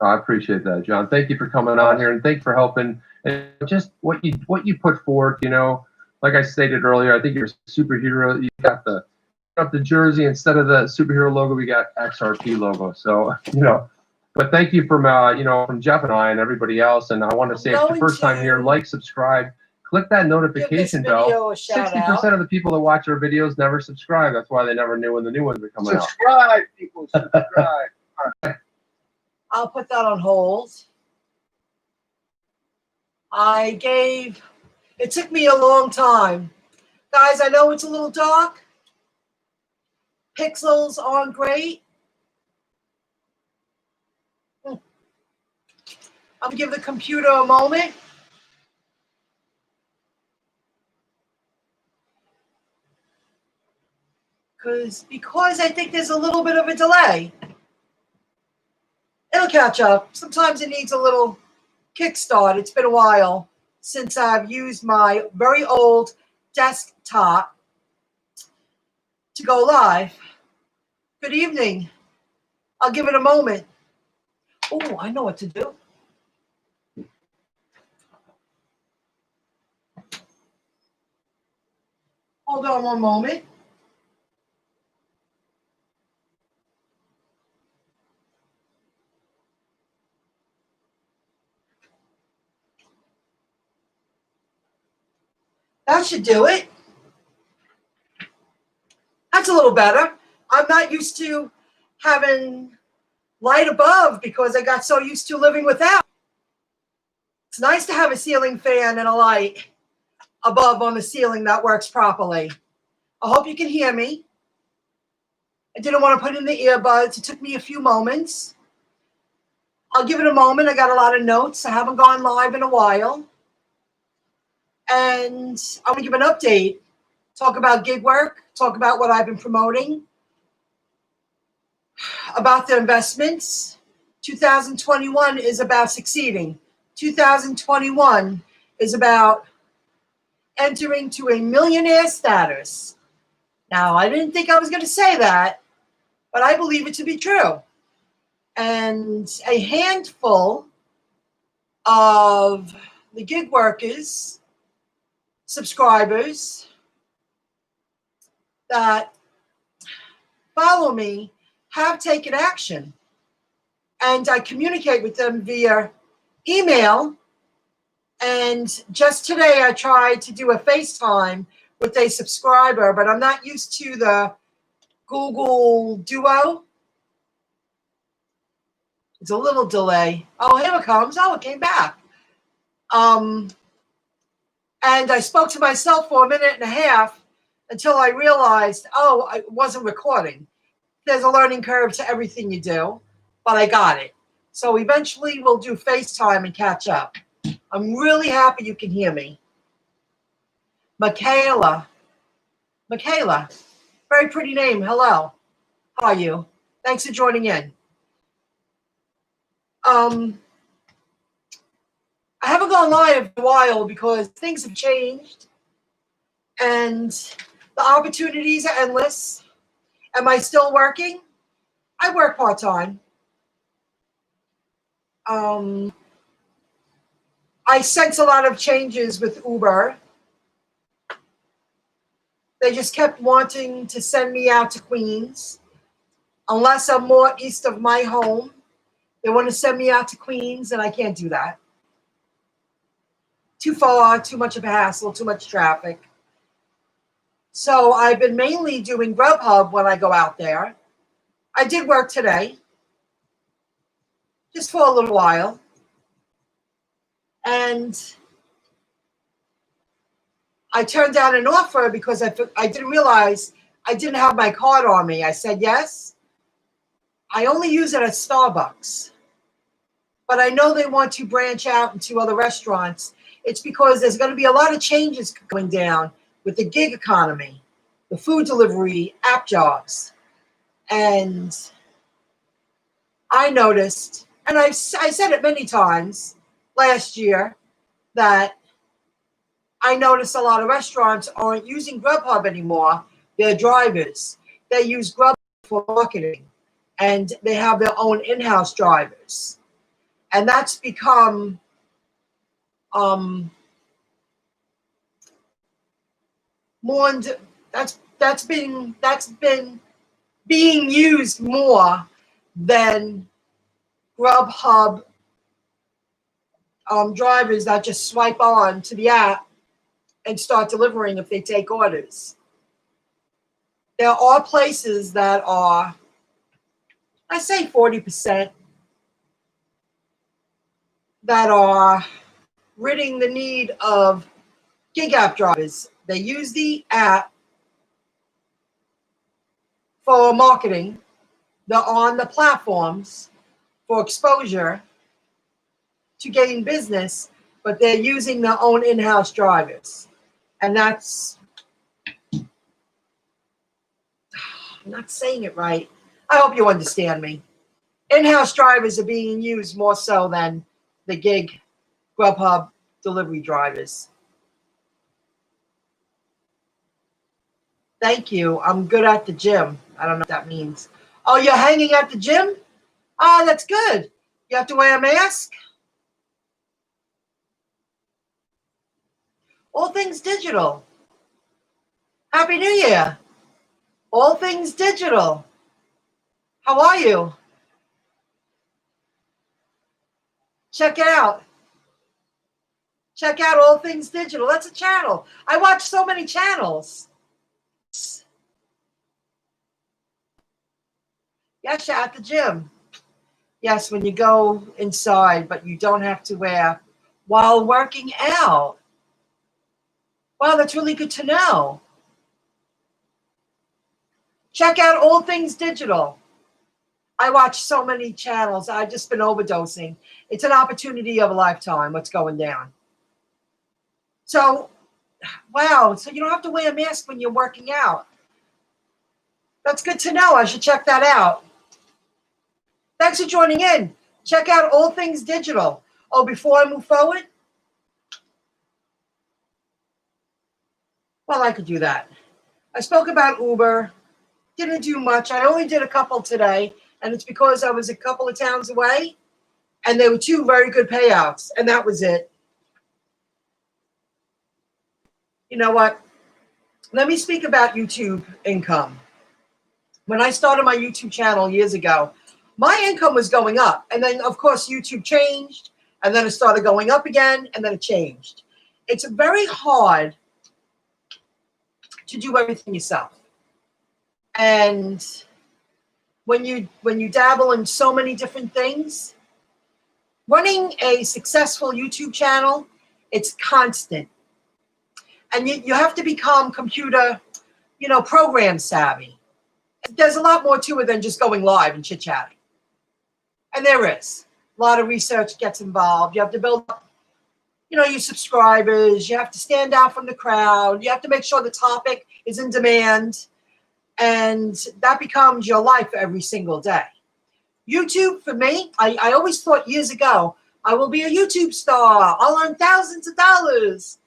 I appreciate that, John. Thank you for coming on here, and thanks for helping. And just what you put forth, like I stated earlier, I think you're a superhero. You got the jersey instead of the superhero logo. We got XRP logo. So but thank you from from Jeff and I and everybody else. And I want to say, it's the first time here, like, subscribe, click that notification bell. 60% of the people that watch our videos never subscribe. That's why they never knew when the new ones were coming out. Subscribe, people. Subscribe. I'll put that on hold. It took me a long time. Guys, I know it's a little dark. Pixels aren't great. I'm going to give the computer a moment. Because I think there's a little bit of a delay. It'll catch up. Sometimes it needs a little kickstart. It's been a while since I've used my very old desktop to go live. Good evening. I'll give it a moment. Oh, I know what to do. Hold on one moment. That should do it. That's a little better. I'm not used to having light above because I got so used to living without. It's nice to have a ceiling fan and a light above on the ceiling that works properly. I hope you can hear me. I didn't want to put in the earbuds. It took me a few moments. I'll give it a moment. I got a lot of notes. I haven't gone live in a while. And I'm going to give an update, talk about gig work, talk about what I've been promoting, about the investments. 2021 is about succeeding. 2021 is about entering to a millionaire status. Now, I didn't think I was going to say that, but I believe it to be true. And a handful of the gig workers, subscribers that follow me have taken action, and I communicate with them via email. And just today I tried to do a FaceTime with a subscriber, but I'm not used to the Google Duo. It's a little delay. Oh, here it comes. Oh, it came back. And I spoke to myself for a minute and a half until I realized, oh, I wasn't recording. There's a learning curve to everything you do, but I got it. So eventually we'll do FaceTime and catch up. I'm really happy you can hear me. Michaela, very pretty name. Hello. How are you? Thanks for joining in. I haven't gone live in a while because things have changed and the opportunities are endless. Am I still working? I work part-time. I sense a lot of changes with Uber. They just kept wanting to send me out to Queens. Unless I'm more east of my home, they want to send me out to Queens, and I can't do that. Too far, too much of a hassle, too much traffic. So I've been mainly doing Grubhub when I go out there. I did work today, just for a little while. And I turned down an offer because I didn't realize I didn't have my card on me. I said yes. I only use it at Starbucks. But I know they want to branch out into other restaurants. It's because there's going to be a lot of changes going down with the gig economy, the food delivery, app jobs. And I noticed, and I said it many times last year, that I noticed a lot of restaurants aren't using Grubhub anymore. They're drivers. They use Grubhub for marketing. and they have their own in-house drivers. And that's become more, that's been being used more than Grubhub drivers that just swipe on to the app and start delivering if they take orders. There are places that are, I say 40%, that are ridding the need of gig app drivers. They use the app for marketing. They're on the platforms for exposure to gain business, but they're using their own in-house drivers. And that's, I'm not saying it right. I hope you understand me. In-house drivers are being used more so than the gig Grubhub delivery drivers. Thank you. I'm good at the gym. I don't know what that means. Oh, you're hanging at the gym? Oh, that's good. You have to wear a mask? All things digital. Happy New Year. All things digital. How are you? Check it out. Check out All Things Digital. That's a channel. I watch so many channels. Yes, you're at the gym. Yes, when you go inside, but you don't have to wear while working out. Wow, that's really good to know. Check out All Things Digital. I watch so many channels. I've just been overdosing. It's an opportunity of a lifetime, what's going down. So, wow, so you don't have to wear a mask when you're working out. That's good to know. I should check that out. Thanks for joining in. Check out All Things Digital. Oh, before I move forward? Well, I could do that. I spoke about Uber. Didn't do much. I only did a couple today, and it's because I was a couple of towns away, and there were 2 very good payouts, and that was it. You know what? Let me speak about YouTube income. When I started my YouTube channel years ago, my income was going up. And then, of course, YouTube changed, and then it started going up again, and then it changed. It's very hard to do everything yourself. And when you dabble in so many different things, running a successful YouTube channel, it's constant. And you have to become computer, program savvy. There's a lot more to it than just going live and chit-chatting. And there is. A lot of research gets involved. You have to build up, your subscribers. You have to stand out from the crowd. You have to make sure the topic is in demand. And that becomes your life every single day. YouTube, for me, I always thought years ago, I will be a YouTube star. I'll earn thousands of dollars.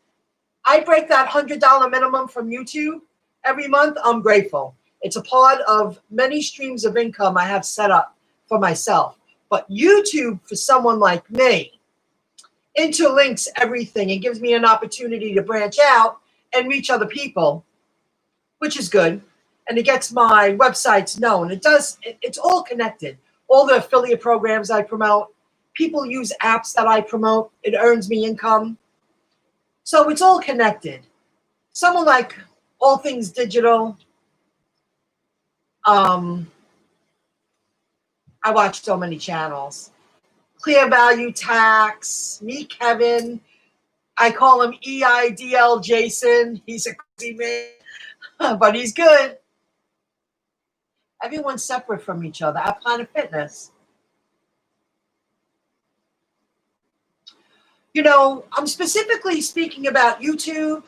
I break that $100 minimum from YouTube every month. I'm grateful. It's a part of many streams of income I have set up for myself. But YouTube, for someone like me, interlinks everything. It gives me an opportunity to branch out and reach other people, which is good. And it gets my websites known. It's all connected. All the affiliate programs I promote, people use apps that I promote. It earns me income. So it's all connected. Someone like All Things Digital. I watch so many channels. Clear Value Tax, me, Kevin. I call him EIDL Jason. He's a crazy man, but he's good. Everyone's separate from each other at Planet Fitness. I'm specifically speaking about YouTube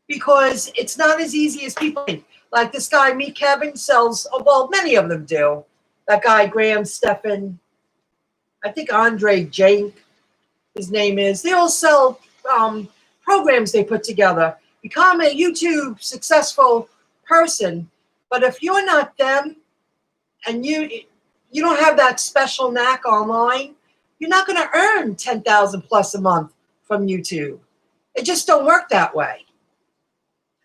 because it's not as easy as people think. Like this guy, me, Kevin, sells, well, many of them do. That guy, Graham Stephan, I think Andre Jank, his name is. They all sell programs they put together. Become a YouTube successful person. But if you're not them and you don't have that special knack online, you're not going to earn 10,000 plus a month from YouTube. It just don't work that way.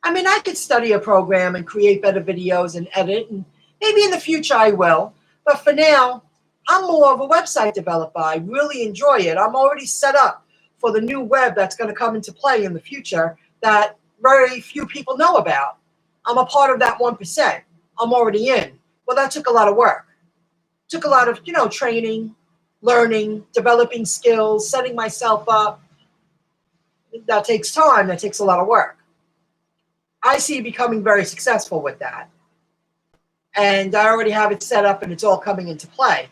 I mean, I could study a program and create better videos and edit, and maybe in the future I will. But for now, I'm more of a website developer. I really enjoy it. I'm already set up for the new web that's going to come into play in the future that very few people know about. I'm a part of that 1%. I'm already in. Well, that took a lot of work. Took a lot of, training, learning, developing skills, setting myself up. That takes time. That takes a lot of work. I see becoming very successful with that. And I already have it set up and it's all coming into play.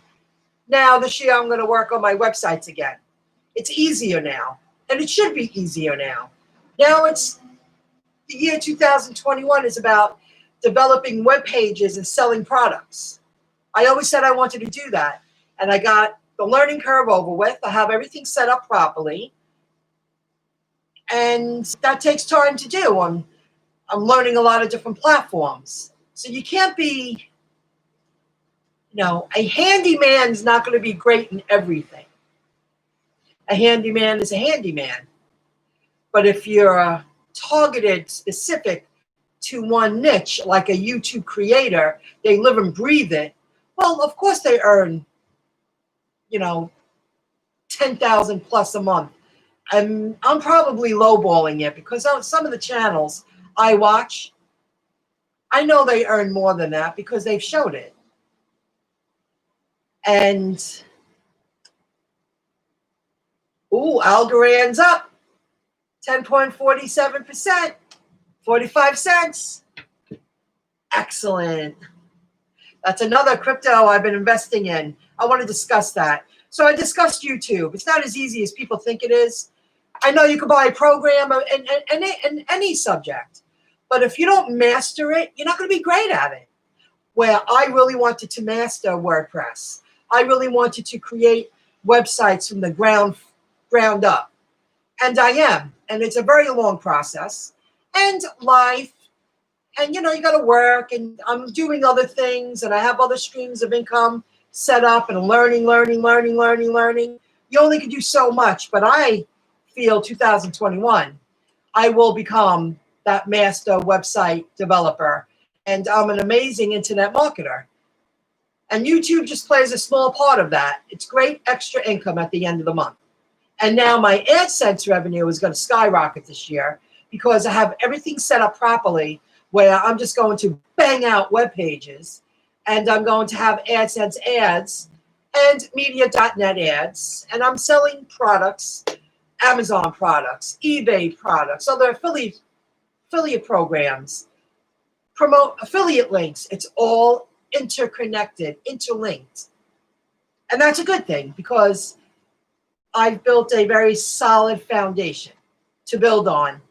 Now this year I'm going to work on my websites again. It's easier now. And it should be easier now. Now it's the year 2021 is about developing web pages and selling products. I always said I wanted to do that. And I got the learning curve over with. I have everything set up properly. And that takes time to do. I'm learning a lot of different platforms. So you can't be, a handyman's not going to be great in everything. A handyman is a handyman. But if you're targeted, specific to one niche, like a YouTube creator, they live and breathe it, well, of course they earn, 10,000 plus a month. I'm probably lowballing it because on some of the channels I watch, I know they earn more than that because they've showed it. And, Algorand's up 10.47%, 45 cents. Excellent. That's another crypto I've been investing in. I want to discuss that. So I discussed YouTube. It's not as easy as people think it is. I know you can buy a program in any subject, but if you don't master it, you're not going to be great at it. Where I really wanted to master WordPress. I really wanted to create websites from the ground up. And I am. And it's a very long process. And life. And, you got to work. And I'm doing other things. And I have other streams of income set up and learning. You only can do so much. But I feel 2021, I will become that master website developer. And I'm an amazing internet marketer. And YouTube just plays a small part of that. It's great extra income at the end of the month. And now my AdSense revenue is going to skyrocket this year because I have everything set up properly where I'm just going to bang out web pages and I'm going to have AdSense ads and media.net ads. And I'm selling products, Amazon products, eBay products, other affiliate programs, promote affiliate links. It's all interconnected, interlinked. And that's a good thing because I've built a very solid foundation to build on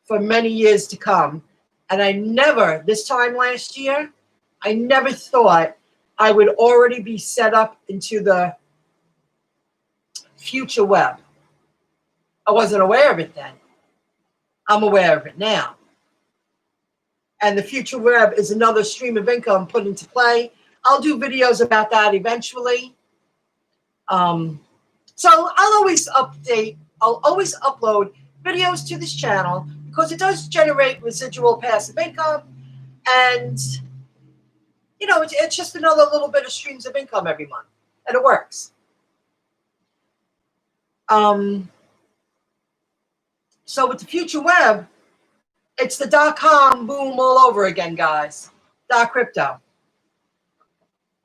for many years to come. And I never, this time last year, I never thought I would already be set up into the future web. I wasn't aware of it then. I'm aware of it now. And the future web is another stream of income put into play. I'll do videos about that eventually. So I'll always upload videos to this channel because it does generate residual passive income. And, it's just another little bit of streams of income every month. And it works. So with the future web, it's the .com boom all over again, guys. .crypto.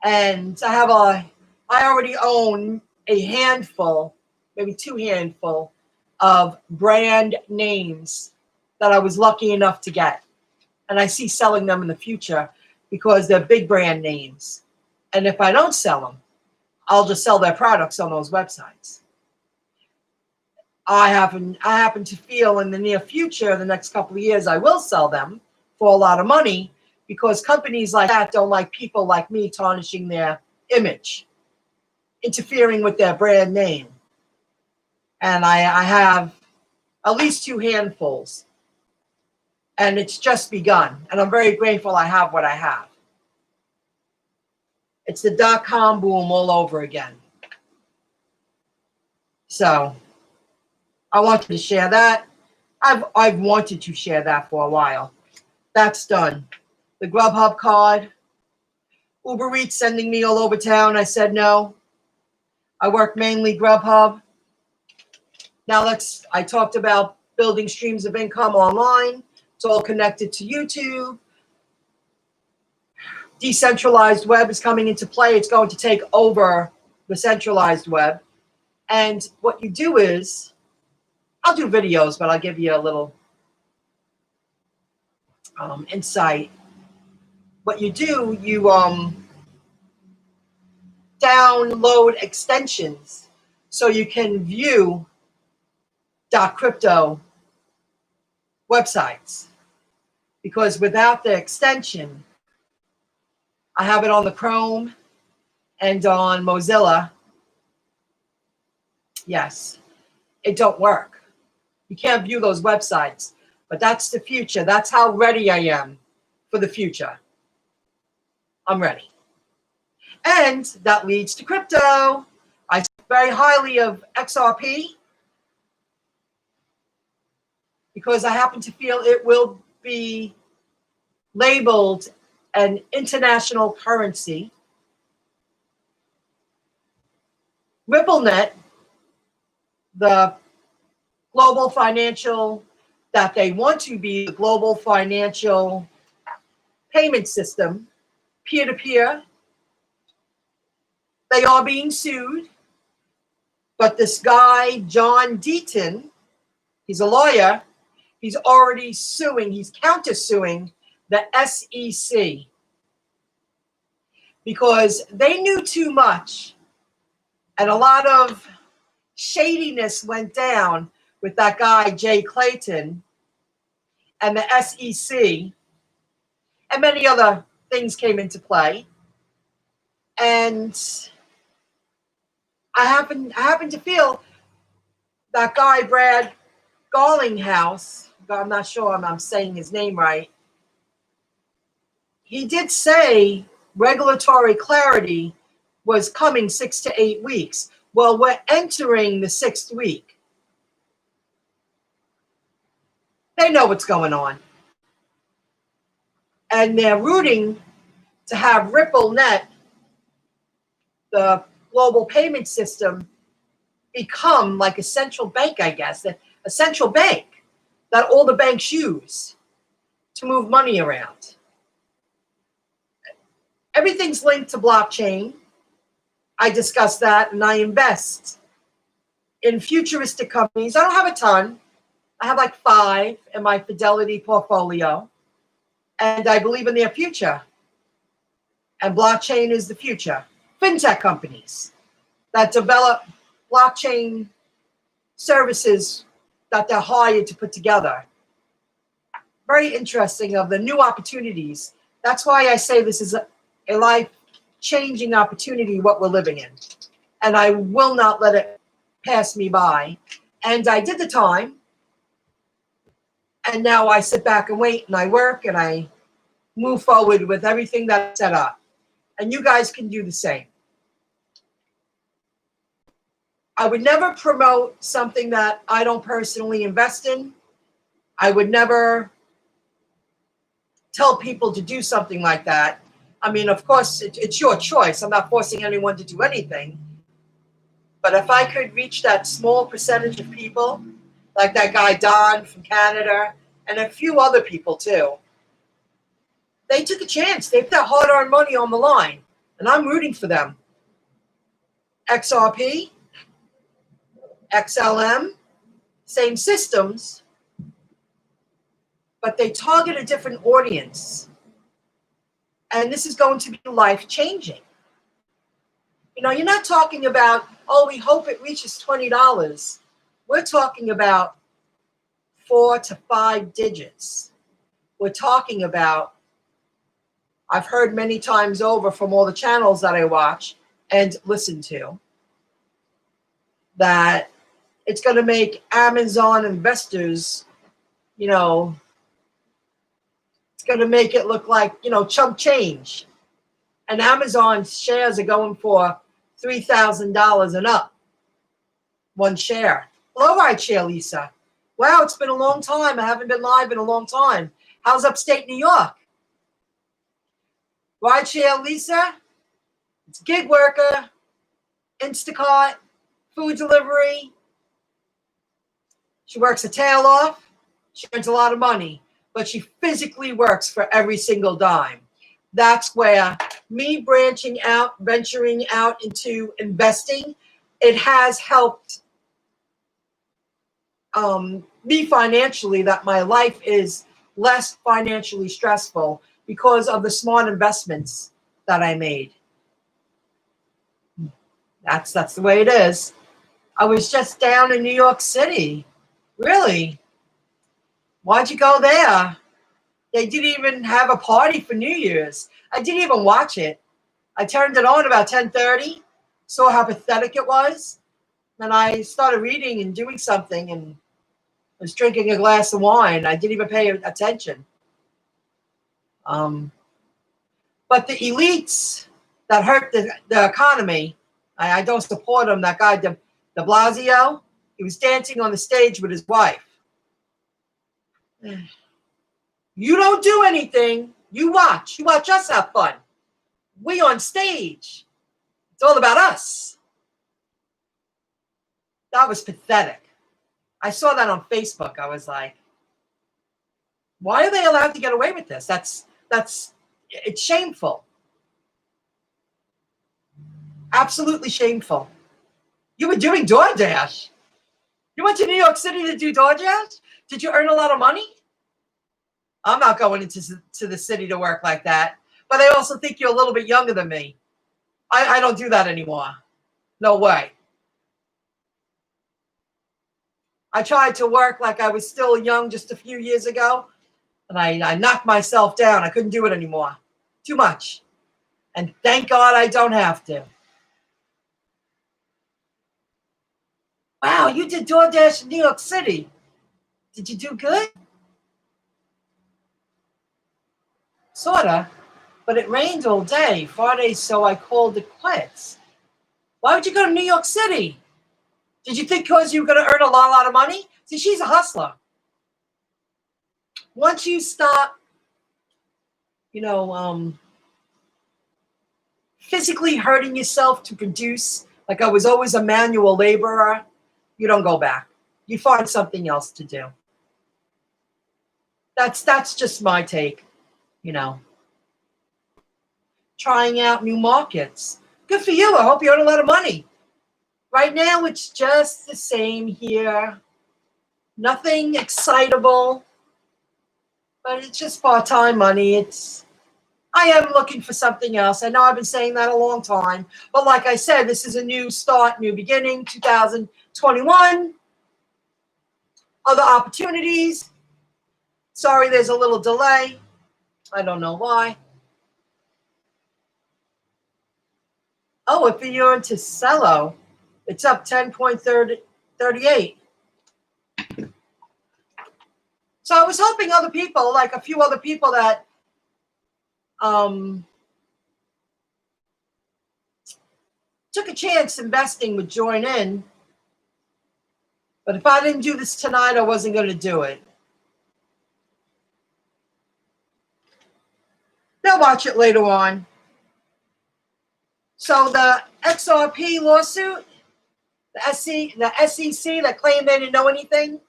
And I already own a handful, maybe 2 handful of brand names that I was lucky enough to get. And I see selling them in the future because they're big brand names. And if I don't sell them, I'll just sell their products on those websites. I happen to feel in the near future, the next couple of years, I will sell them for a lot of money because companies like that don't like people like me tarnishing their image, interfering with their brand name. And I have at least 2 handfuls. And it's just begun. And I'm very grateful I have what I have. It's the .com boom all over again. So I wanted to share that. I've wanted to share that for a while. That's done. The Grubhub card, Uber Eats sending me all over town. I said no. I work mainly Grubhub. Now I talked about building streams of income online. It's all connected to YouTube. Decentralized web is coming into play. It's going to take over the centralized web. And what you do is, I'll do videos, but I'll give you a little insight. What you do, you download extensions so you can view .crypto websites. Because without the extension, I have it on the Chrome and on Mozilla. Yes, it don't work. You can't view those websites, but that's the future. That's how ready I am for the future. I'm ready. And that leads to crypto. I speak very highly of XRP because I happen to feel it will be labeled an international currency. RippleNet, the global financial, that they want to be the global financial payment system, peer-to-peer. They are being sued, but this guy, John Deaton, he's a lawyer, he's already suing, he's countersuing the SEC because they knew too much and a lot of shadiness went down with that guy, Jay Clayton, and the SEC, and many other things came into play. And I happen to feel that guy, Brad Garlinghouse, I'm not sure I'm saying his name right, he did say regulatory clarity was coming 6 to 8 weeks. Well, we're entering the 6th week. They know what's going on. And they're rooting to have RippleNet, the global payment system, become like a central bank, I guess, a central bank that all the banks use to move money around. Everything's linked to blockchain. I discuss that, and I invest in futuristic companies. I don't have a ton. I have like 5 in my Fidelity portfolio, and I believe in their future. And blockchain is the future. Fintech companies that develop blockchain services that they're hired to put together. Very interesting of the new opportunities. That's why I say this is a life-changing opportunity, what we're living in. And I will not let it pass me by. And I did the time. And now I sit back and wait, and I work, and I move forward with everything that's set up. And you guys can do the same. I would never promote something that I don't personally invest in. I would never tell people to do something like that. I mean, of course, it's your choice. I'm not forcing anyone to do anything. But if I could reach that small percentage of people, like that guy Don from Canada, and a few other people too, they took a chance. They put their hard-earned money on the line, and I'm rooting for them. XRP, XLM, same systems, but they target a different audience. And this is going to be life-changing. You know, you're not talking about, oh, we hope it reaches $20. We're talking about 4 to 5 digits. We're talking about, I've heard many times over from all the channels that I watch and listen to, that it's going to make Amazon investors, you know, it's going to make it look like, you know, chump change. And Amazon shares are going for $3,000 and up. One share. Hello, Ride Share Lisa. Wow, it's been a long time. I haven't been live in a long time. How's upstate New York? Ride Share Lisa. It's a gig worker, Instacart, food delivery. She works her tail off. She earns a lot of money, but she physically works for every single dime. That's where me branching out, venturing out into investing, it has helped me financially, that my life is less financially stressful because of the smart investments that I made. That's the way it is. I was just down in New York City. Really? Why'd you go there? They didn't even have a party for New Year's. I didn't even watch it. I turned it on about 10:30, saw how pathetic it was, and I started reading and doing something and was drinking a glass of wine. I didn't even pay attention. But the elites that hurt the economy, I don't support him. That guy, de Blasio, he was dancing on the stage with his wife. You don't do anything. You watch. You watch us have fun. We on stage. It's all about us. That was pathetic. I saw that on Facebook. I was like, why are they allowed to get away with this? It's shameful. Absolutely shameful. You were doing DoorDash. You went to New York City to do DoorDash? Did you earn a lot of money? I'm not going into the city to work like that. But I also think you're a little bit younger than me. I don't do that anymore. No way. I tried to work like I was still young just a few years ago, and I knocked myself down. I couldn't do it anymore. Too much. And thank God I don't have to. Wow, you did DoorDash in New York City. Did you do good? Sorta, but it rained all day, Friday, so I called it quits. Why would you go to New York City? Did you think because you were going to earn a lot of money? See, she's a hustler. Once you stop, physically hurting yourself to produce, like I was always a manual laborer, you don't go back. You find something else to do. That's just my take, Trying out new markets. Good for you. I hope you earn a lot of money. Right now, it's just the same here. Nothing excitable, but it's just part-time money. I am looking for something else. I know I've been saying that a long time, but like I said, this is a new start, new beginning, 2021. Other opportunities. Sorry, there's a little delay. I don't know why. Oh, if you're into Cello, it's up 10.38. So I was hoping other people, like a few other people that took a chance investing would join in. But if I didn't do this tonight, I wasn't going to do it. They'll watch it later on. So the XRP lawsuit, the SEC that claimed they didn't know anything,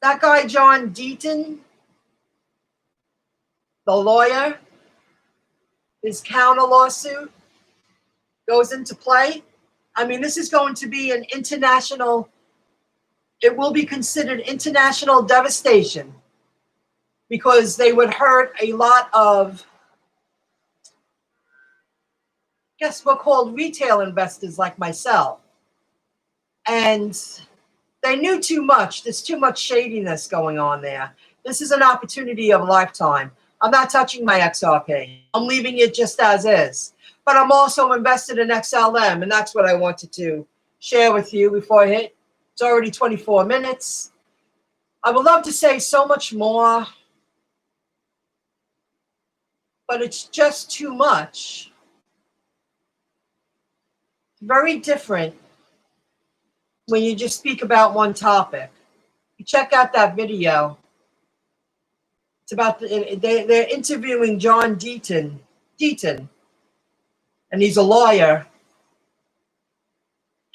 that guy John Deaton, the lawyer, his counter lawsuit goes into play. I mean, this is going to be an international, it will be considered international devastation because they would hurt a lot of, I guess we're called retail investors like myself. And they knew too much. There's too much shadiness going on there. This is an opportunity of a lifetime. I'm not touching my XRP. I'm leaving it just as is. But I'm also invested in XLM, and that's what I wanted to share with you before I hit. It's already 24 minutes. I would love to say so much more. but it's just too much. Very different when you just speak about one topic. You check out that video. It's about they're interviewing John Deaton, and he's a lawyer,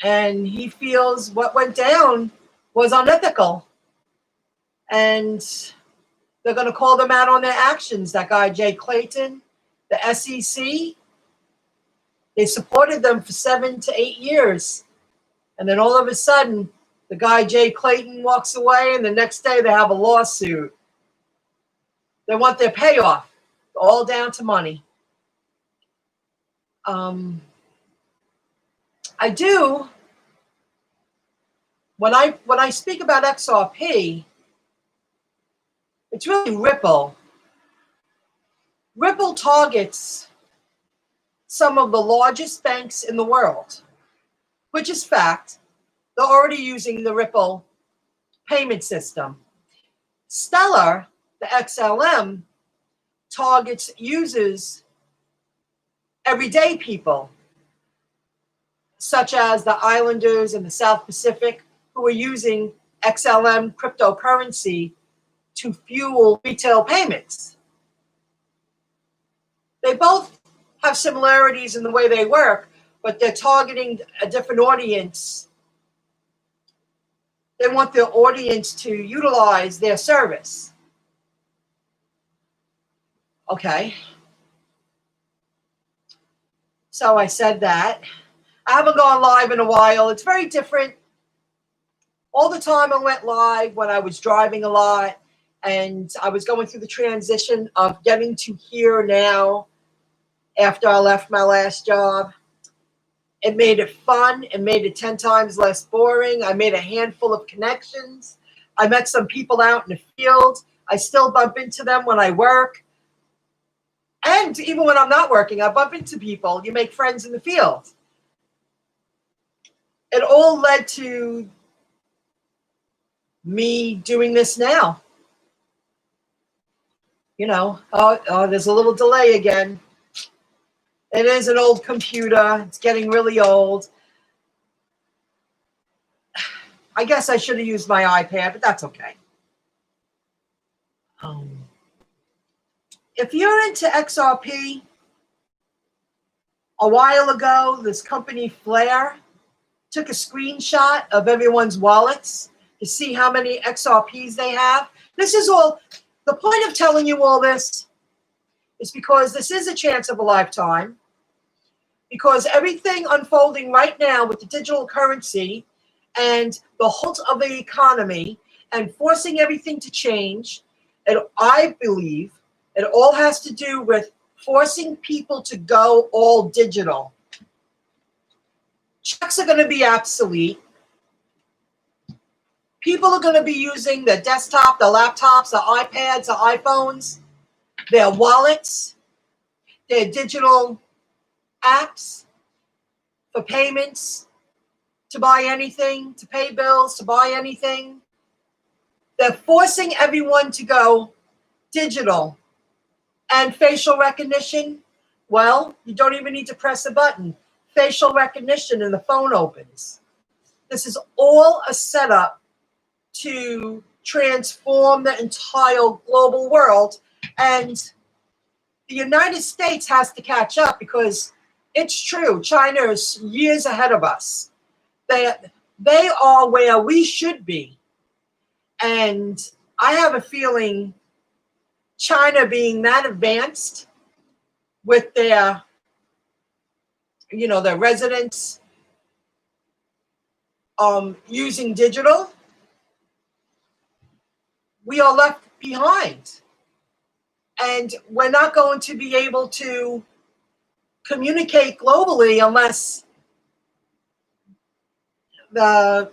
and he feels what went down was unethical, and they're going to call them out on their actions. That guy Jay Clayton, the SEC, they supported them for 7 to 8 years, and then all of a sudden, the guy Jay Clayton walks away, and the next day they have a lawsuit. They want their payoff, all down to money. I do, when I speak about XRP, it's really Ripple. Ripple targets some of the largest banks in the world, which is fact. They're already using the Ripple payment system. Stellar, the XLM, targets users, everyday people, such as the islanders in the South Pacific who are using XLM cryptocurrency to fuel retail payments. They both have similarities in the way they work, but they're targeting a different audience. They want their audience to utilize their service. Okay. So I said that. I haven't gone live in a while. It's very different. All the time I went live when I was driving a lot, and I was going through the transition of getting to here now after I left my last job. It made it fun. It made it 10 times less boring. I made a handful of connections. I met some people out in the field. I still bump into them when I work. And even when I'm not working, I bump into people. You make friends in the field. It all led to me doing this now. You know, oh, there's a little delay again. It is an old computer. It's getting really old. I guess I should have used my iPad, but that's okay. If you're into XRP, a while ago, this company Flare took a screenshot of everyone's wallets to see how many XRPs they have. This is all, the point of telling you all this is because this is a chance of a lifetime, because everything unfolding right now with the digital currency and the halt of the economy and forcing everything to change, and I believe it all has to do with forcing people to go all digital. Checks are going to be obsolete. People are going to be using their desktop, their laptops, their iPads, their iPhones, their wallets, their digital apps for payments, to buy anything, to pay bills, to buy anything. They're forcing everyone to go digital. And facial recognition, well, you don't even need to press a button. Facial recognition and the phone opens. This is all a setup to transform the entire global world. And the United States has to catch up, because it's true, China is years ahead of us. They are where we should be. And I have a feeling China being that advanced with their, you know, their residents using digital, we are left behind. And we're not going to be able to communicate globally unless the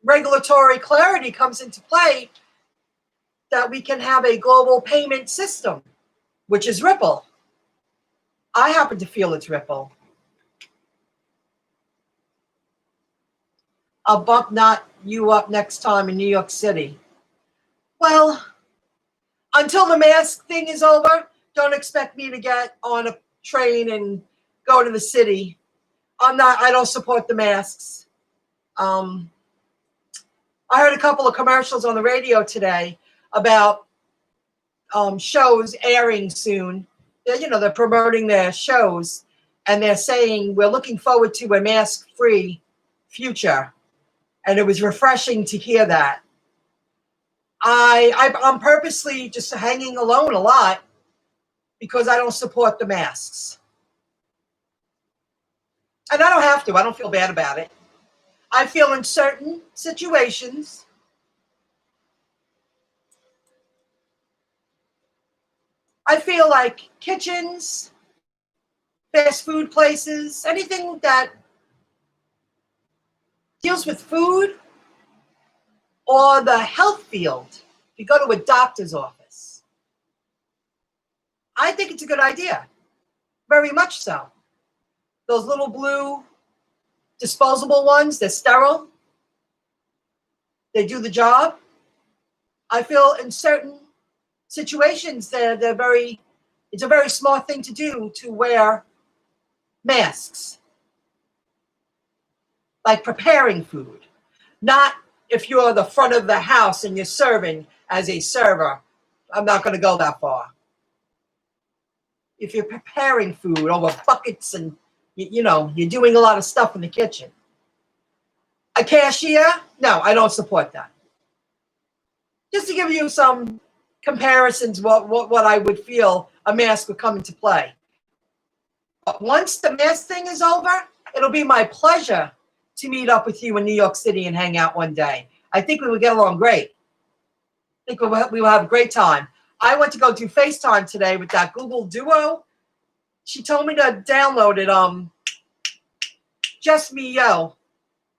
regulatory clarity comes into play that we can have a global payment system, which is Ripple. I happen to feel it's Ripple. I'll bump not you up next time in New York City. Well, until the mask thing is over, Don't expect me to get on a train and go to the city. I don't support the masks. I heard a couple of commercials on the radio today about shows airing soon. They're promoting their shows, and they're saying we're looking forward to a mask-free future. And it was refreshing to hear that. I'm purposely just hanging alone a lot because I don't support the masks. And I don't have to. I don't feel bad about it. I feel in certain situations I feel like kitchens, fast food places, anything that deals with food or the health field. If you go to a doctor's office, I think it's a good idea. Very much so. Those little blue disposable ones, they're sterile. They do the job. I feel in certain situations it's a very smart thing to do to wear masks. Like preparing food. Not if you're the front of the house and you're serving as a server. I'm not going to go that far. If you're preparing food over buckets and, you're doing a lot of stuff in the kitchen. A cashier? No, I don't support that. Just to give you some comparisons, what I would feel a mask would come into play. But once the mask thing is over, it'll be my pleasure to meet up with you in New York City and hang out one day. I think we would get along great. I think we will have a great time. I went to go do FaceTime today with that Google Duo. She told me to download it. Just Me Yo.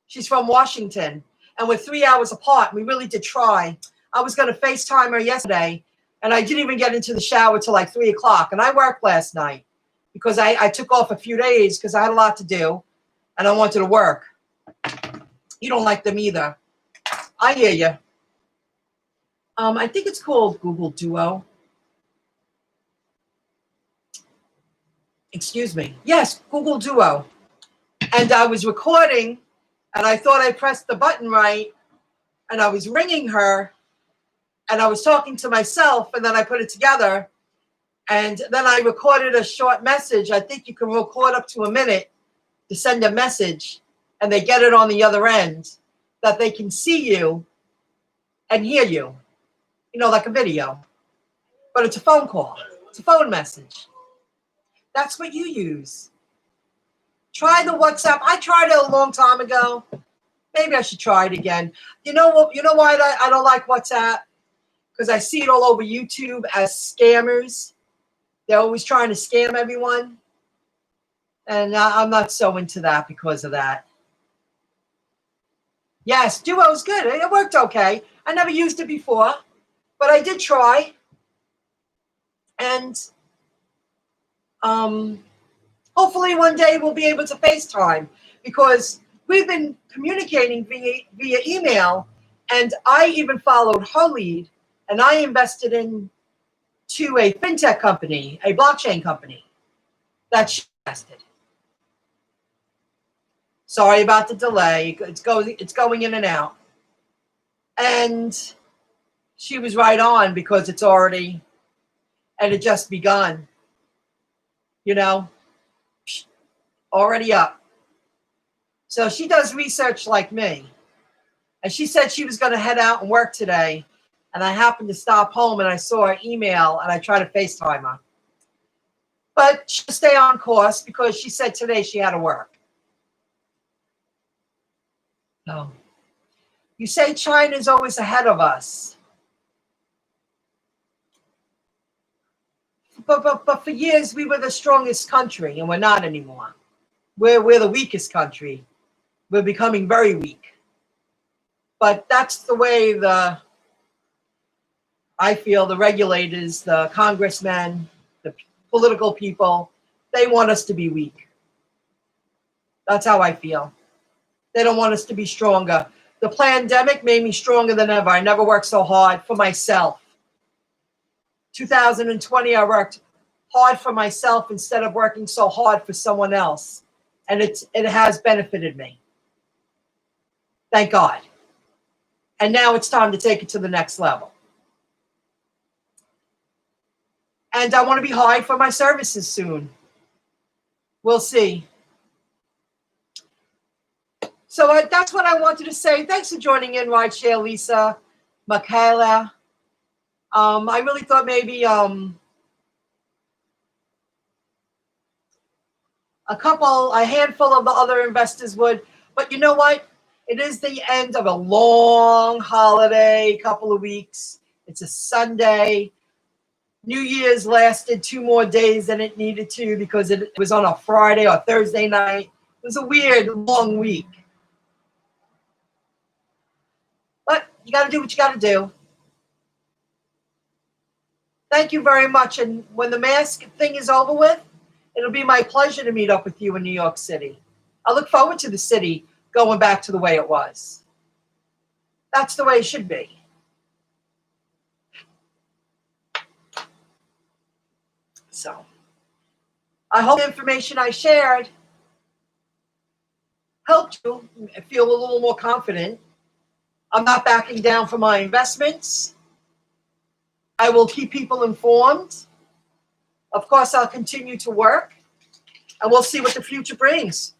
She's from Washington. And we're 3 hours apart. We really did try. I was going to FaceTime her yesterday, and I didn't even get into the shower till like 3 o'clock. And I worked last night because I took off a few days because I had a lot to do, and I wanted to work. You don't like them either. I hear you. I think it's called Google Duo. Excuse me. Yes, Google Duo. And I was recording, and I thought I pressed the button right, and I was ringing her, and I was talking to myself, and then I put it together, and then I recorded a short message. I think you can record up to a minute to send a message, and they get it on the other end, that they can see you and hear you, like a video. But it's a phone call. It's a phone message. That's what you use. Try the WhatsApp. I tried it a long time ago. Maybe I should try it again. You know why I don't like WhatsApp? Because I see it all over YouTube as scammers. They're always trying to scam everyone. And I'm not so into that because of that. Yes, Duo's good. It worked okay. I never used it before, but I did try. And hopefully one day we'll be able to FaceTime, because we've been communicating via email, and I even followed her lead, and I invested into a fintech company, a blockchain company that she invested. Sorry about the delay. It's going in and out. And she was right on, because it had just begun. Already up. So she does research like me. And she said she was going to head out and work today. And I happened to stop home, and I saw her email, and I tried to FaceTime her. But she'll stay on course, because she said today she had to work. So, you say China's always ahead of us. But for years, we were the strongest country, and we're not anymore. We're the weakest country. We're becoming very weak. But that's the way I feel the regulators, the congressmen, the political people, they want us to be weak. That's how I feel. They don't want us to be stronger. The pandemic made me stronger than ever. I never worked so hard for myself. 2020, I worked hard for myself instead of working so hard for someone else. And it has benefited me. Thank God. And now it's time to take it to the next level. And I want to be hired for my services soon. We'll see. So that's what I wanted to say. Thanks for joining in, Rideshare Lisa, Michaela. I really thought maybe a handful of the other investors would. But you know what? It is the end of a long holiday, couple of weeks. It's a Sunday. New Year's lasted 2 more days than it needed to because it was on a Friday or Thursday night. It was a weird, long week. But you got to do what you got to do. Thank you very much. And when the mask thing is over with, it'll be my pleasure to meet up with you in New York City. I look forward to the city going back to the way it was. That's the way it should be. So, I hope the information I shared helped you feel a little more confident. I'm not backing down from my investments. I will keep people informed. Of course, I'll continue to work, and we'll see what the future brings.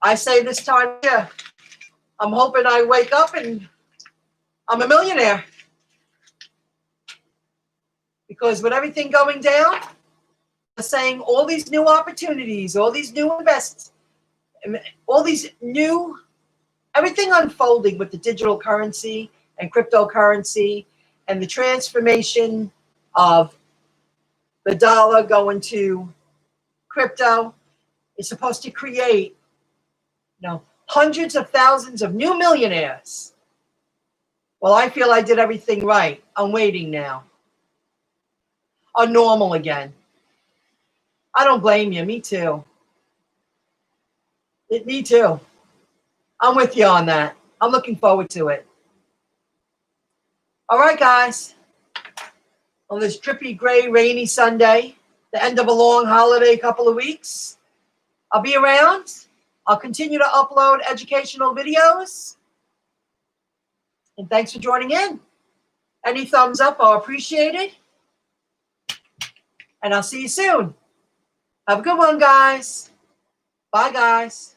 I say this time here, I'm hoping I wake up and I'm a millionaire. Because with everything going down, I'm saying all these new opportunities, all these new invests, all these new, everything unfolding with the digital currency and cryptocurrency and the transformation of the dollar going to crypto is supposed to create, hundreds of thousands of new millionaires. Well, I feel I did everything right. I'm waiting now. On normal again. I don't blame you. Me too. Me too. I'm with you on that. I'm looking forward to it. All right, guys. On this drippy, gray, rainy Sunday, the end of a long holiday couple of weeks, I'll be around. I'll continue to upload educational videos. And thanks for joining in. Any thumbs up are appreciated. And I'll see you soon. Have a good one, guys. Bye, guys.